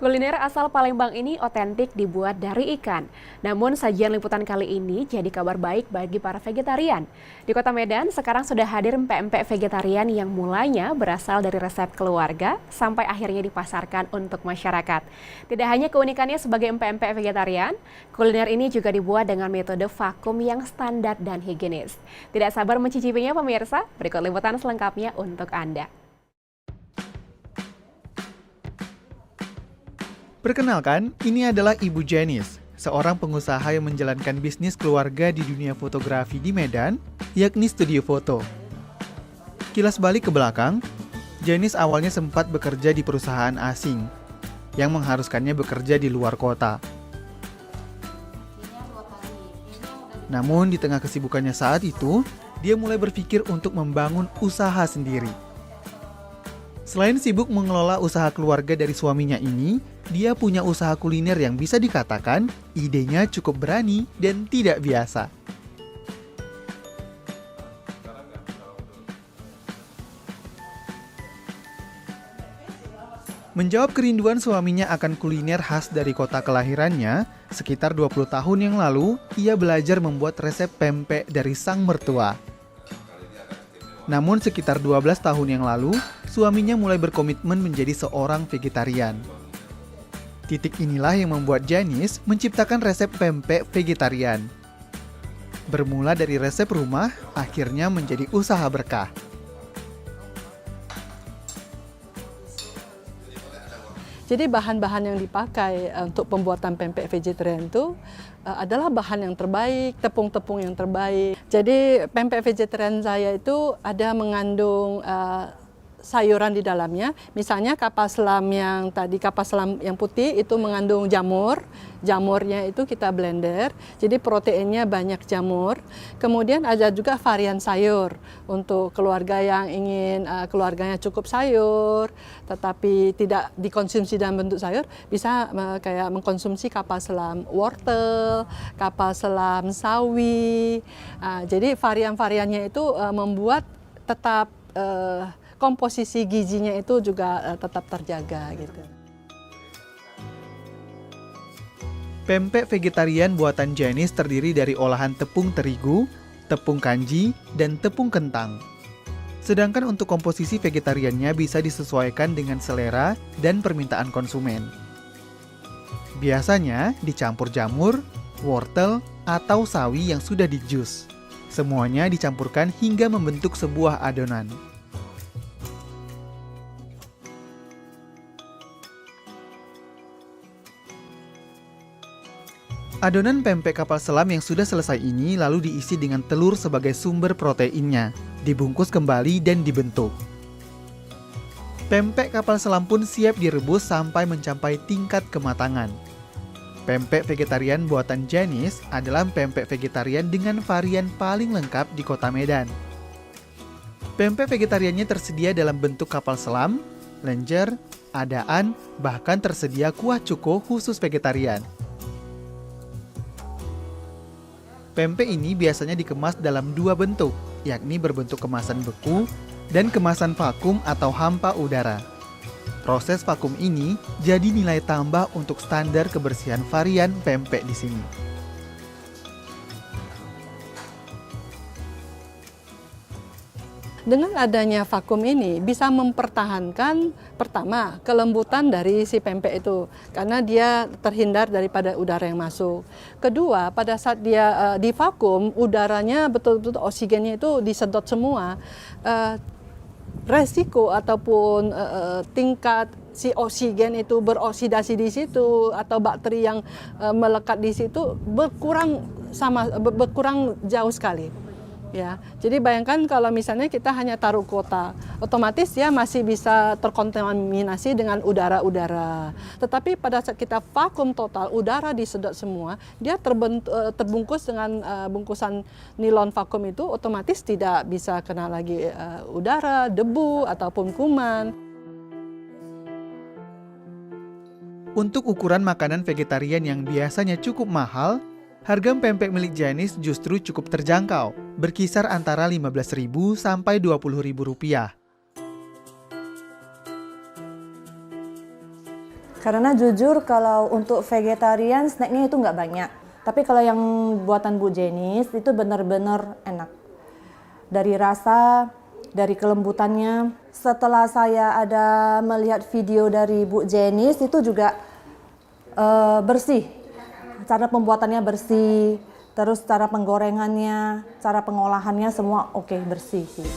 Kuliner asal Palembang ini otentik dibuat dari ikan. Namun sajian liputan kali ini jadi kabar baik bagi para vegetarian. Di Kota Medan sekarang sudah hadir empek-empek vegetarian yang mulanya berasal dari resep keluarga sampai akhirnya dipasarkan untuk masyarakat. Tidak hanya keunikannya sebagai empek-empek vegetarian, kuliner ini juga dibuat dengan metode vakum yang standar dan higienis. Tidak sabar mencicipinya pemirsa, berikut liputan selengkapnya untuk Anda. Perkenalkan, ini adalah Ibu Janice, seorang pengusaha yang menjalankan bisnis keluarga di dunia fotografi di Medan, yakni studio foto. Kilas balik ke belakang, Janice awalnya sempat bekerja di perusahaan asing, yang mengharuskannya bekerja di luar kota. Namun di tengah kesibukannya saat itu, dia mulai berpikir untuk membangun usaha sendiri. Selain sibuk mengelola usaha keluarga dari suaminya ini, dia punya usaha kuliner yang bisa dikatakan idenya cukup berani dan tidak biasa. Menjawab kerinduan suaminya akan kuliner khas dari kota kelahirannya, sekitar 20 tahun yang lalu, ia belajar membuat resep pempek dari sang mertua. Namun sekitar 12 tahun yang lalu, suaminya mulai berkomitmen menjadi seorang vegetarian. Titik inilah yang membuat Janice menciptakan resep pempek vegetarian. Bermula dari resep rumah, akhirnya menjadi usaha berkah. Jadi bahan-bahan yang dipakai untuk pembuatan pempek vegetarian itu adalah bahan yang terbaik, tepung-tepung yang terbaik. Jadi pempek vegetarian saya itu ada mengandung sayuran di dalamnya. Misalnya kapas selam yang tadi, kapas selam yang putih itu mengandung jamur. Jamurnya itu kita blender, jadi proteinnya banyak jamur. Kemudian ada juga varian sayur untuk keluarga yang ingin keluarganya cukup sayur, tetapi tidak dikonsumsi dalam bentuk sayur, bisa kayak mengkonsumsi kapas selam wortel, kapas selam sawi. Jadi varian-variannya itu membuat tetap komposisi gizinya itu juga tetap terjaga gitu. Pempek vegetarian buatan Janice terdiri dari olahan tepung terigu, tepung kanji, dan tepung kentang. Sedangkan untuk komposisi vegetariannya bisa disesuaikan dengan selera dan permintaan konsumen. Biasanya dicampur jamur, wortel, atau sawi yang sudah dijus. Semuanya dicampurkan hingga membentuk sebuah adonan. Adonan pempek kapal selam yang sudah selesai ini lalu diisi dengan telur sebagai sumber proteinnya, dibungkus kembali dan dibentuk. Pempek kapal selam pun siap direbus sampai mencapai tingkat kematangan. Pempek vegetarian buatan Janice adalah pempek vegetarian dengan varian paling lengkap di Kota Medan. Pempek vegetariannya tersedia dalam bentuk kapal selam, lenjer, adaan, bahkan tersedia kuah cuko khusus vegetarian. Pempek ini biasanya dikemas dalam dua bentuk, yakni berbentuk kemasan beku dan kemasan vakum atau hampa udara. Proses vakum ini jadi nilai tambah untuk standar kebersihan varian pempek di sini. Dengan adanya vakum ini bisa mempertahankan pertama kelembutan dari si pempek itu karena dia terhindar daripada udara yang masuk. Kedua, pada saat dia di vakum, udaranya betul-betul oksigennya itu disedot semua. Resiko ataupun tingkat si oksigen itu beroksidasi di situ atau bakteri yang melekat di situ berkurang jauh sekali. Ya, jadi bayangkan kalau misalnya kita hanya taruh kota, otomatis dia masih bisa terkontaminasi dengan udara-udara. Tetapi pada saat kita vakum total, udara disedot semua, dia terbungkus dengan bungkusan nilon vakum itu, otomatis tidak bisa kena lagi udara, debu, ataupun kuman. Untuk ukuran makanan vegetarian yang biasanya cukup mahal, harga pempek milik Janice justru cukup terjangkau, berkisar antara Rp15.000 sampai Rp20.000. Karena jujur kalau untuk vegetarian snacknya itu nggak banyak. Tapi kalau yang buatan Bu Jenis itu benar-benar enak. Dari rasa, dari kelembutannya. Setelah saya ada melihat video dari Bu Jenis itu juga bersih. Cara pembuatannya bersih, terus cara penggorengannya, cara pengolahannya semua oke, bersih sih.